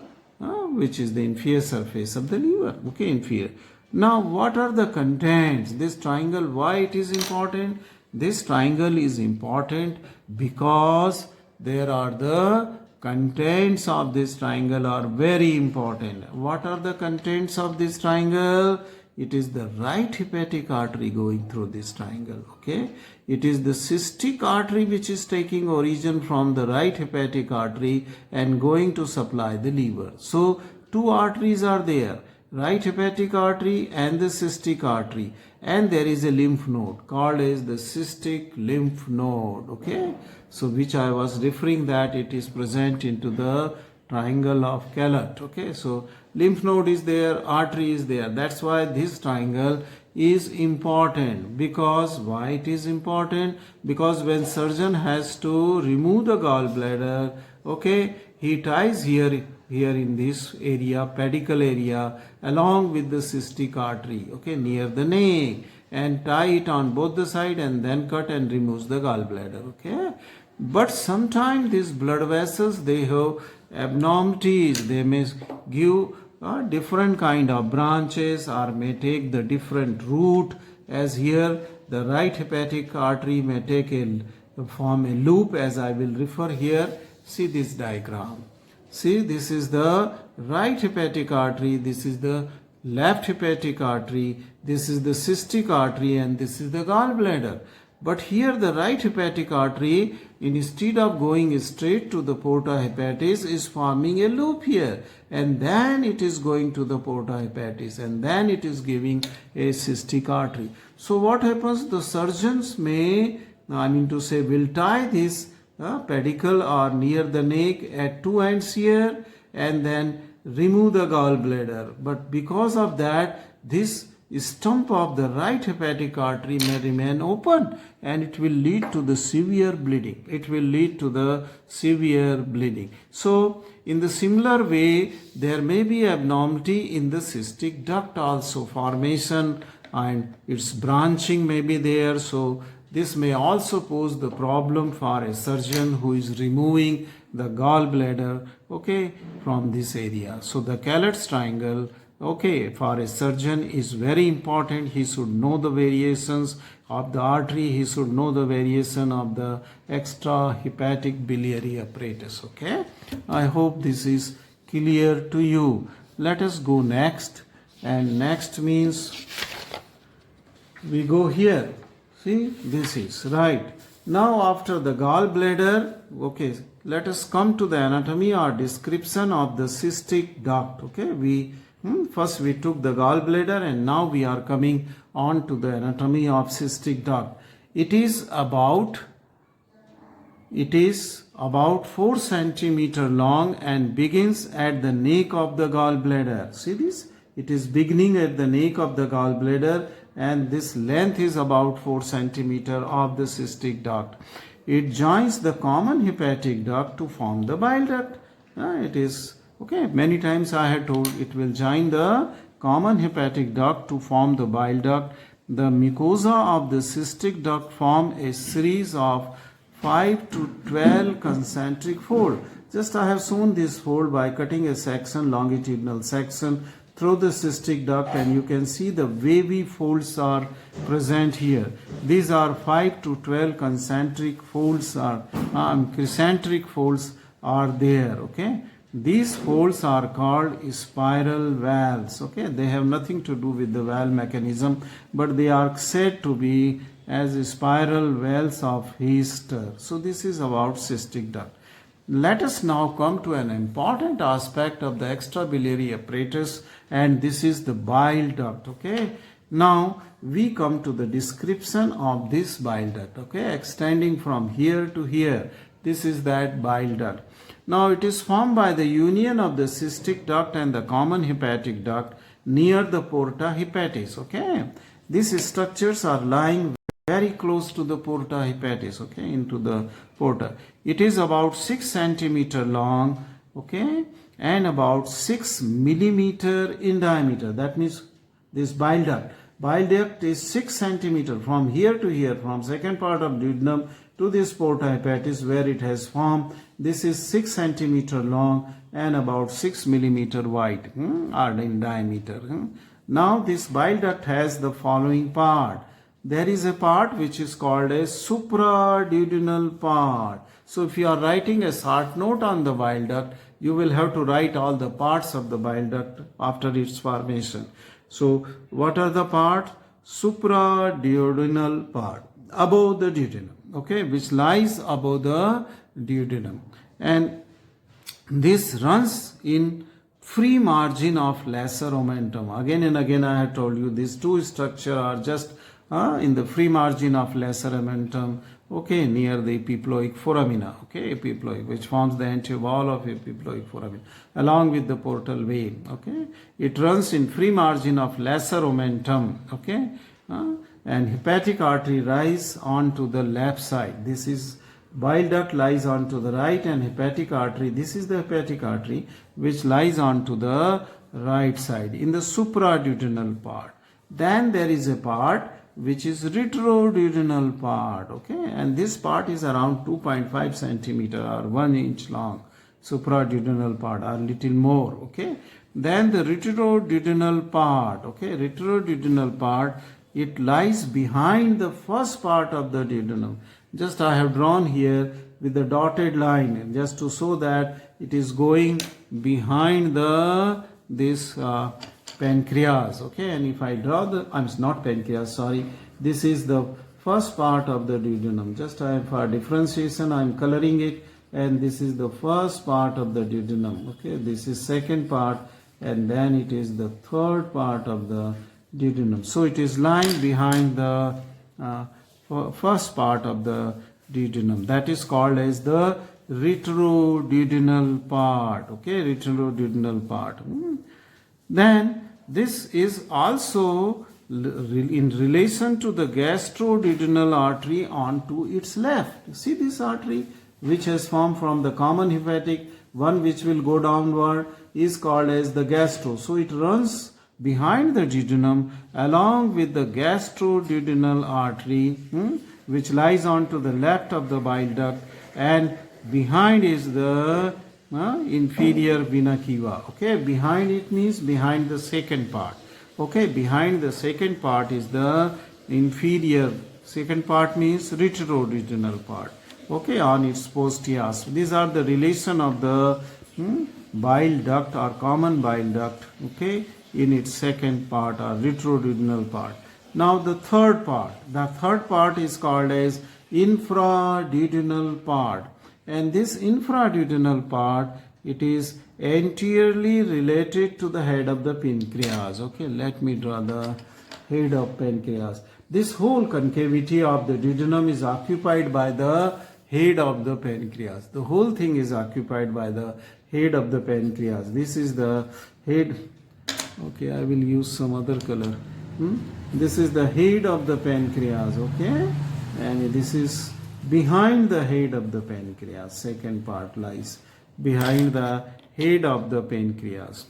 which is the inferior surface of the liver. Okay, inferior. Now, what are the contents? This triangle, why it is important? This triangle is important because there are the contents of this triangle are very important. What are the contents of this triangle? It is the right hepatic artery going through this triangle. Okay, it is the cystic artery which is taking origin from the right hepatic artery and going to supply the liver. So two arteries are there, right hepatic artery and the cystic artery, and there is a lymph node called as the cystic lymph node. Okay, so which I was referring that it is present into the triangle of Callert. Okay, so lymph node is there, artery is there. That's why this triangle is important. Because why it is important? Because when surgeon has to remove the gallbladder, okay, he ties here in this area, pedicle area, along with the cystic artery, okay, near the neck, and tie it on both the side and then cut and removes the gallbladder. Okay, but sometimes these blood vessels, they have abnormalities. They may give different kind of branches or may take the different route, as here the right hepatic artery may form a loop, as I will refer here. See this diagram. See, this is the right hepatic artery, this is the left hepatic artery, this is the cystic artery, and this is the gallbladder. But here the right hepatic artery, instead of going straight to the porta hepatis, is forming a loop here, and then it is going to the porta hepatis, and then it is giving a cystic artery. So what happens? The surgeons may, will tie this pedicle or near the neck at two ends here, and then remove the gallbladder. But because of that, this stump of the right hepatic artery may remain open, and it will lead to the severe bleeding. It will lead to the severe bleeding. So in the similar way, there may be abnormality in the cystic duct also, formation and its branching may be there. So this may also pose the problem for a surgeon who is removing the gallbladder, okay, from this area. So the Callett's triangle, okay, for a surgeon is very important. He should know the variations of the artery. He should know the variation of the extrahepatic biliary apparatus, okay. I hope this is clear to you. Let us go next, and next means we go here. See, this is right. Now after the gallbladder, okay, let us come to the anatomy or description of the cystic duct. Okay, first we took the gallbladder, and now we are coming on to the anatomy of cystic duct. It is about 4 centimeter long and begins at the neck of the gallbladder. See this? It is beginning at the neck of the gallbladder, and this length is about 4 centimeter of the cystic duct. It joins the common hepatic duct to form the bile duct. It is okay. Many times I had told it will join the common hepatic duct to form the bile duct. The mucosa of the cystic duct form a series of 5 to 12 concentric folds. Just I have shown this fold by cutting a section, longitudinal section through the cystic duct, and you can see the wavy folds are present here. These are 5 to 12 concentric folds are concentric folds are there, okay. These folds are called spiral valves, okay. They have nothing to do with the valve mechanism, but they are said to be as spiral valves of Heaster. So this is about cystic duct. Let us now come to an important aspect of the extrabiliary apparatus, and this is the bile duct, okay. Now we come to the description of this bile duct, okay, extending from here to here. This is that bile duct. Now it is formed by the union of the cystic duct and the common hepatic duct near the porta hepatis, okay. These structures are lying very close to the porta hepatis, okay, into the porta. It is about 6 centimeter long, okay, and about 6 millimeter in diameter. That means this bile duct. Bile duct is 6 centimeter from here to here, from second part of duodenum to this porta hepatis where it has formed. This is 6 centimeter long and about 6 millimeter wide, or in diameter. Now this bile duct has the following part. There is a part which is called a supraduodenal part. So if you are writing a short note on the bile duct, you will have to write all the parts of the bile duct after its formation. So what are the parts? Supraduodenal part, above the duodenum, okay, which lies above the duodenum. And this runs in free margin of lesser omentum. Again and again I have told you these two structures are just in the free margin of lesser omentum, okay, near the epiploic foramina, okay, epiploic, which forms the anterior wall of epiploic foramina, along with the portal vein, okay. It runs in free margin of lesser omentum, okay, and hepatic artery lies onto the left side. This is bile duct lies onto the right, and hepatic artery, this is the hepatic artery which lies onto the right side in the supraduodenal part. Then there is a part which is retroduodenal part, okay, and this part is around 2.5 centimeter or 1 inch long, supraduodenal part, or little more, okay. Then the retroduodenal part, okay, retroduodenal part, it lies behind the first part of the duodenum. Just I have drawn here with the dotted line just to show that it is going behind this pancreas, okay. And if I draw not pancreas, sorry, this is the first part of the duodenum. Just for differentiation I am coloring it, and this is the first part of the duodenum, okay. This is second part, and then it is the third part of the duodenum. So it is lying behind the first part of the duodenum. That is called as the retroduodenal part, okay, retroduodenal part. Then this is also in relation to the gastroduodenal artery onto its left. See this artery which has formed from the common hepatic, one which will go downward, is called as the gastro. So it runs behind the duodenum along with the gastroduodenal artery, which lies onto the left of the bile duct, and behind is the inferior vena cava. Okay, behind it means behind the second part. Okay, behind the second part is the inferior. Second part means retroduodenal part. Okay, on its posteriors. These are the relation of the bile duct or common bile duct. Okay, in its second part or retroduodenal part. Now the third part is called as infraduodenal part, and this infraduodenal part, it is anteriorly related to the head of the pancreas. Okay, let me draw the head of pancreas. This whole concavity of the duodenum is occupied by the head of the pancreas. The whole thing is occupied by the head of the pancreas. This is the head. Okay, I will use some other color. This is the head of the pancreas. Okay, and this is behind the head of the pancreas. Second part lies behind the head of the pancreas.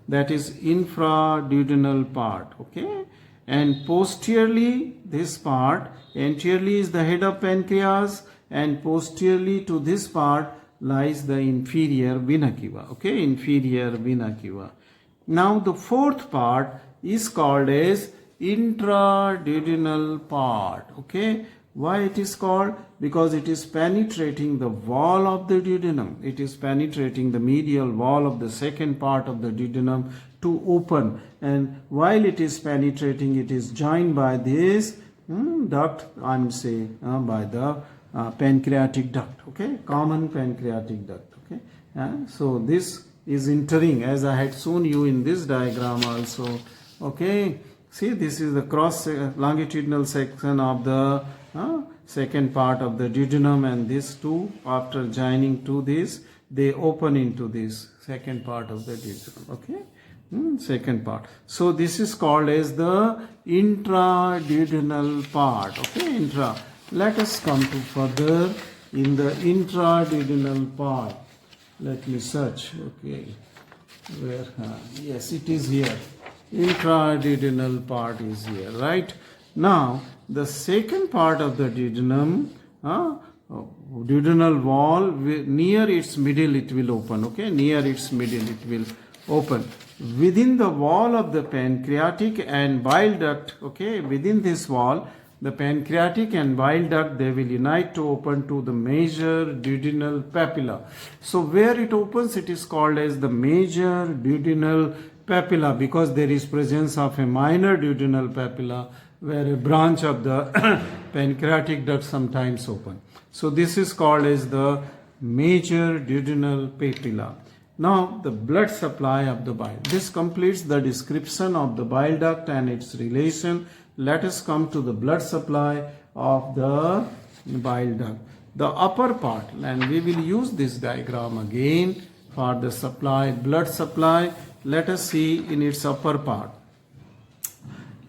That is infraduodenal part. Okay, and posteriorly this part, anteriorly is the head of pancreas, and posteriorly to this part lies the inferior vena cava. Okay, inferior vena cava. Now the fourth part is called as intraduodenal part. Okay, why it is called? Because it is penetrating the wall of the duodenum. It is penetrating the medial wall of the second part of the duodenum to open, and while it is penetrating, it is joined by this duct, I am say by the pancreatic duct. Okay, common pancreatic duct. Okay, so this is entering, as I had shown you in this diagram also. Okay, see, this is the cross longitudinal section of the second part of the duodenum, and these two, after joining to this, they open into this second part of the duodenum. Okay, second part. So this is called as the intraduodenal part. Okay, intra. Let us come to further in the intraduodenal part. Let me search. Okay, where? Yes, it is here. Intraduodenal part is here, right? Now the second part of the duodenum, duodenal wall, near its middle it will open. Okay, near its middle it will open. Within the wall of the pancreatic and bile duct, okay, within this wall, the pancreatic and bile duct, they will unite to open to the major duodenal papilla. So where it opens, it is called as the major duodenal papilla, because there is presence of a minor duodenal papilla where a branch of the pancreatic duct sometimes open. So this is called as the major duodenal papilla. Now the blood supply of the bile. This completes the description of the bile duct and its relation. Let us come to the blood supply of the bile duct. The upper part, and we will use this diagram again for the supply, blood supply. Let us see in its upper part.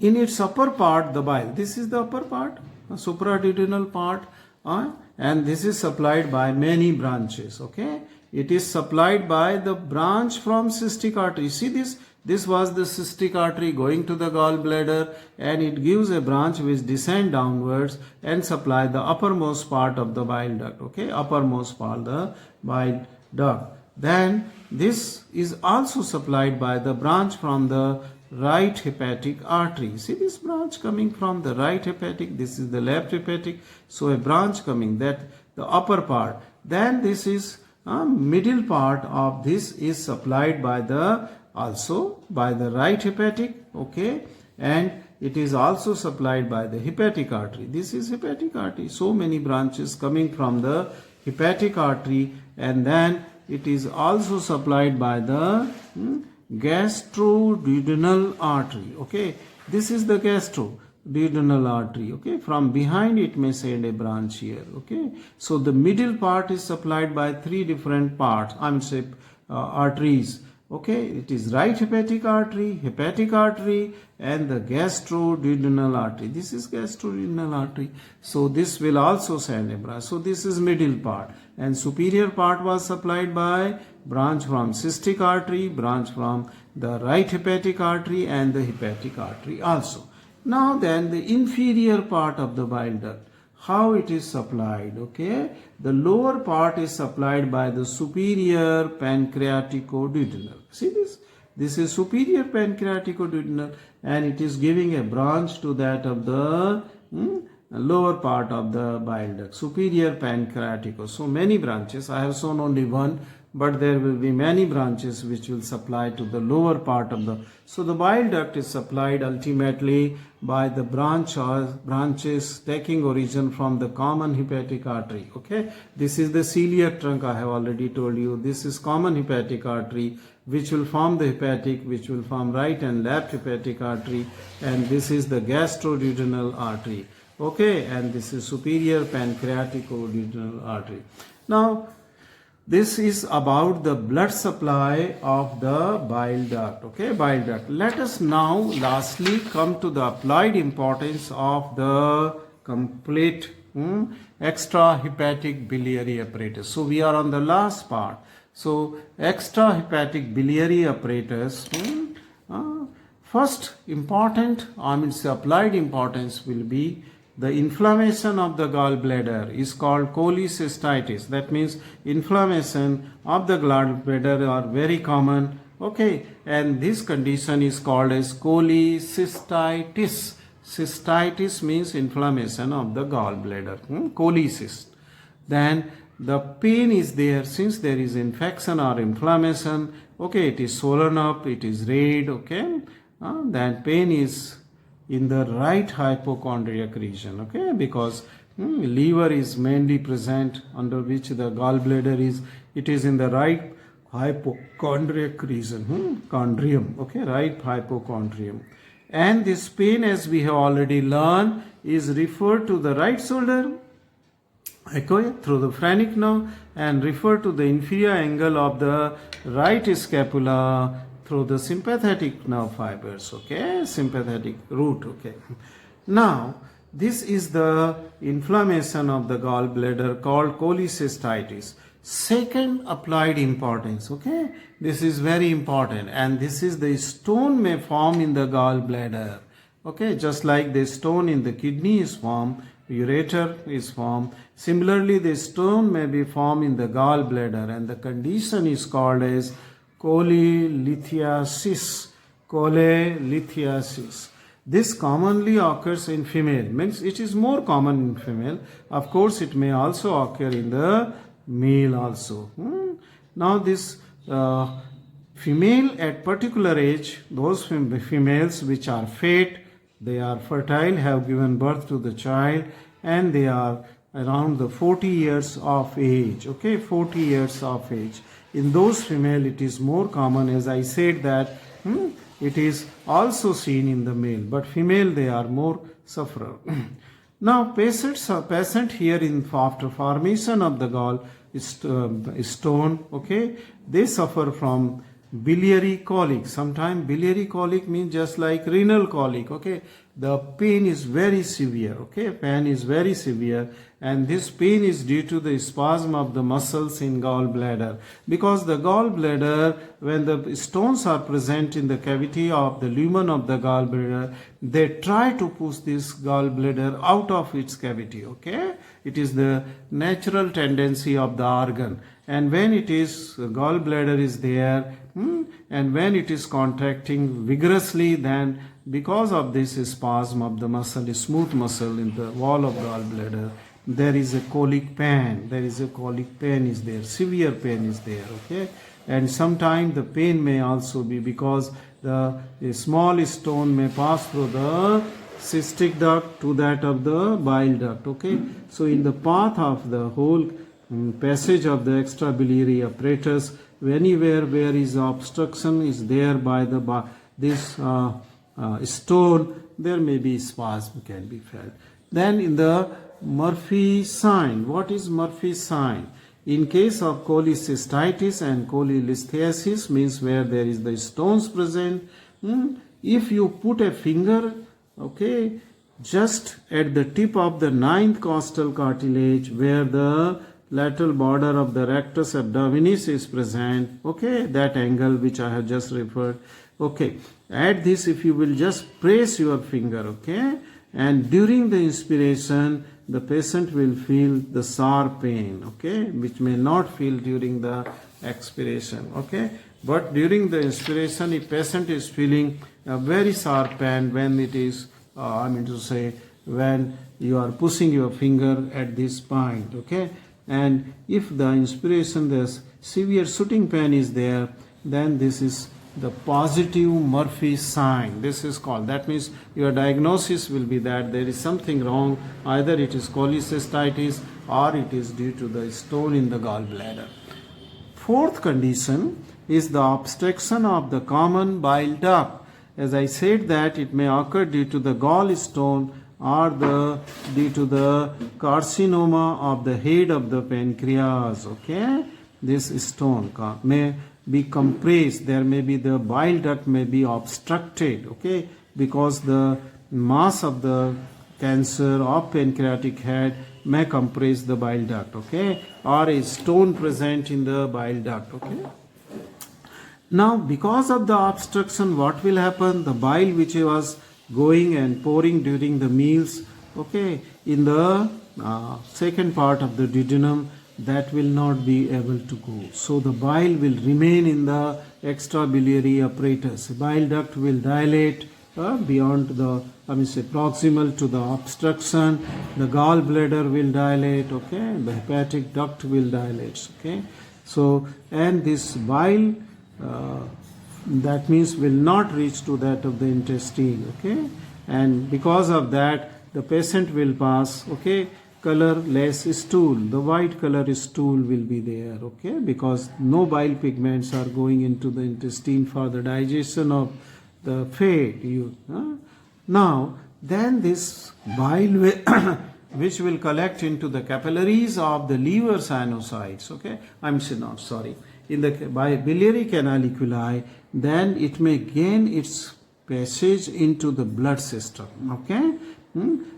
In its upper part, the bile, this is the upper part, supraduodenal part, and this is supplied by many branches. Okay, it is supplied by the branch from cystic artery. See this? This was the cystic artery going to the gallbladder, and it gives a branch which descend downwards and supply the uppermost part of the bile duct. Okay, uppermost part, the bile duct. Then this is also supplied by the branch from the right hepatic artery. See this branch coming from the right hepatic, this is the left hepatic. So a branch coming, that the upper part. Then this is middle part of this is supplied by the also by the right hepatic. Okay, and it is also supplied by the hepatic artery. This is hepatic artery. So many branches coming from the hepatic artery, and then it is also supplied by the gastroduodenal artery. Okay, this is the gastroduodenal artery. Okay, from behind it may send a branch here. Okay, so the middle part is supplied by three different parts, arteries. Okay, it is right hepatic artery, and the gastroduodenal artery. This is gastroduodenal artery. So this will also send a branch. So this is middle part, and superior part was supplied by branch from cystic artery, branch from the right hepatic artery, and the hepatic artery also. Now then, the inferior part of the bile duct. how it is supplied. Okay, the lower part is supplied by the superior pancreaticoduodenal. See this? This is superior pancreaticoduodenal, and it is giving a branch to that of the lower part of the bile duct, superior pancreatico. So many branches. I have shown only one, but there will be many branches which will supply to the lower part of the. So the bile duct is supplied ultimately by the branches taking origin from the common hepatic artery. Okay, this is the celiac trunk. I have already told you. This is common hepatic artery, which will form the hepatic, which will form right and left hepatic artery, and this is the gastroduodenal artery. Okay, and this is superior pancreaticoduodenal artery. Now, this is about the blood supply of the bile duct. Okay, bile duct. Let us now lastly come to the applied importance of the complete extrahepatic biliary apparatus. So we are on the last part. So extrahepatic biliary apparatus. First important, applied importance will be the inflammation of the gallbladder is called cholecystitis. That means inflammation of the gallbladder are very common. Okay, and this condition is called as cholecystitis. Cystitis means inflammation of the gallbladder, cholecyst. Then the pain is there since there is infection or inflammation. Okay, it is swollen up, it is red. Okay, that pain is in the right hypochondriac region. Okay, because liver is mainly present, under which the gallbladder is. It is in the right hypochondriac region, chondrium. Okay, right hypochondrium. And this pain, as we have already learned, is referred to the right shoulder through the phrenic nerve, and refer to the inferior angle of the right scapula through the sympathetic nerve fibers. Okay, sympathetic root. Okay, now this is the inflammation of the gallbladder called cholecystitis. Second applied importance. Okay, this is very important, and this is the stone may form in the gallbladder. Okay, just like the stone in the kidney is formed, ureter is formed. Similarly, the stone may be formed in the gallbladder, and the condition is called as cholelithiasis. Cholelithiasis. This commonly occurs in female, means it is more common in female. Of course, it may also occur in the male also. Now this female at particular age, those females which are fat, they are fertile, have given birth to the child, and they are around the 40 years of age. Okay, 40 years of age. In those female, it is more common, as I said that it is also seen in the male, but female they are more sufferer. Now patient here after formation of the gall stone, okay, they suffer from biliary colic. Sometimes biliary colic means just like renal colic. Okay, the pain is very severe. Okay, pain is very severe, and this pain is due to the spasm of the muscles in gallbladder, because the gallbladder, when the stones are present in the cavity of the lumen of the gallbladder, they try to push this gallbladder out of its cavity. Okay, it is the natural tendency of the organ, and when it is gallbladder is there, and when it is contracting vigorously, then because of this spasm of the muscle, smooth muscle in the wall of gallbladder, there is a colic pain. There is a colic pain is there. Severe pain is there. Okay, and sometimes the pain may also be because a small stone may pass through the cystic duct to that of the bile duct. Okay, so in the path of the whole passage of the extrabiliary apparatus, anywhere where is obstruction is there by this stone, there may be spasm can be felt. Then in the Murphy sign, what is Murphy sign? In case of cholecystitis and cholelithiasis, means where there is the stones present, if you put a finger, okay, just at the tip of the 9th costal cartilage where the lateral border of the rectus abdominis is present, okay, that angle which I have just referred, okay, at this if you will just press your finger, okay, and during the inspiration the patient will feel the sharp pain, okay, which may not feel during the expiration, okay. But during the inspiration, if patient is feeling a very sharp pain when it is, when you are pushing your finger at this point, okay. And if the inspiration, the severe shooting pain is there, then this is the positive Murphy sign. This is called. That means your diagnosis will be that there is something wrong. Either it is cholecystitis or it is due to the stone in the gallbladder. Fourth condition is the obstruction of the common bile duct. As I said that it may occur due to the gallstone or due to the carcinoma of the head of the pancreas, okay. This stone may be compressed, there may be the bile duct may be obstructed, okay, because the mass of the cancer of pancreatic head may compress the bile duct, okay, or a stone present in the bile duct, okay. Now because of the obstruction, what will happen? The bile which was going and pouring during the meals, okay, in the second part of the duodenum, that will not be able to go. So the bile will remain in the extrabiliary apparatus. Bile duct will dilate beyond the, proximal to the obstruction. The gallbladder will dilate, okay. The hepatic duct will dilate, okay. So, and this bile, that means will not reach to that of the intestine, okay. And because of that, the patient will pass, okay, colorless stool. The white color stool will be there, okay, because no bile pigments are going into the intestine for the digestion of the fat. Now, then this bile which will collect into the capillaries of the liver sinusoids, okay, in the biliary canaliculi, then it may gain its passage into the blood system, okay.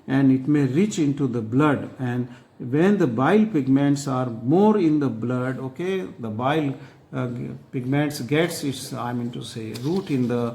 And it may reach into the blood, and when the bile pigments are more in the blood, okay, the bile pigments gets its root in the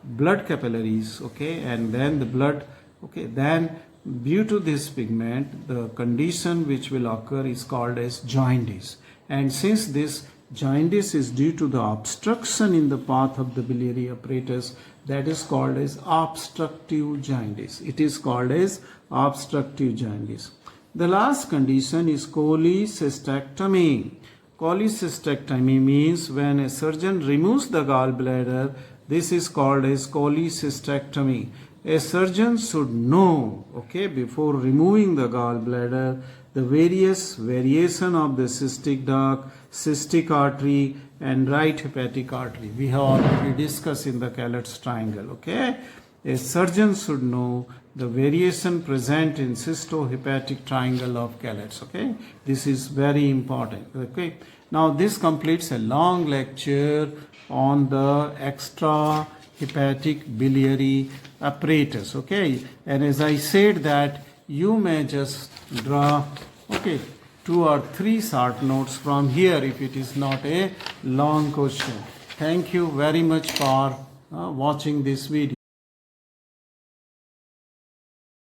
blood capillaries, okay, and then the blood, okay, then due to this pigment the condition which will occur is called as jaundice. And since this jaundice is due to the obstruction in the path of the biliary apparatus, that is called as obstructive jaundice. It is called as obstructive jaundice. The last condition is cholecystectomy. Cholecystectomy means when a surgeon removes the gallbladder, this is called as cholecystectomy. A surgeon should know, okay, before removing the gallbladder, the various variation of the cystic duct, cystic artery, and right hepatic artery. We have already discussed in the Kellett's triangle, okay. A surgeon should know the variation present in cystohepatic triangle of Kellett's, okay. This is very important, okay. Now this completes a long lecture on the extra hepatic biliary apparatus, okay. And as I said that you may just draw, okay, 2 or 3 short notes from here if it is not a long question. Thank you very much for watching this video.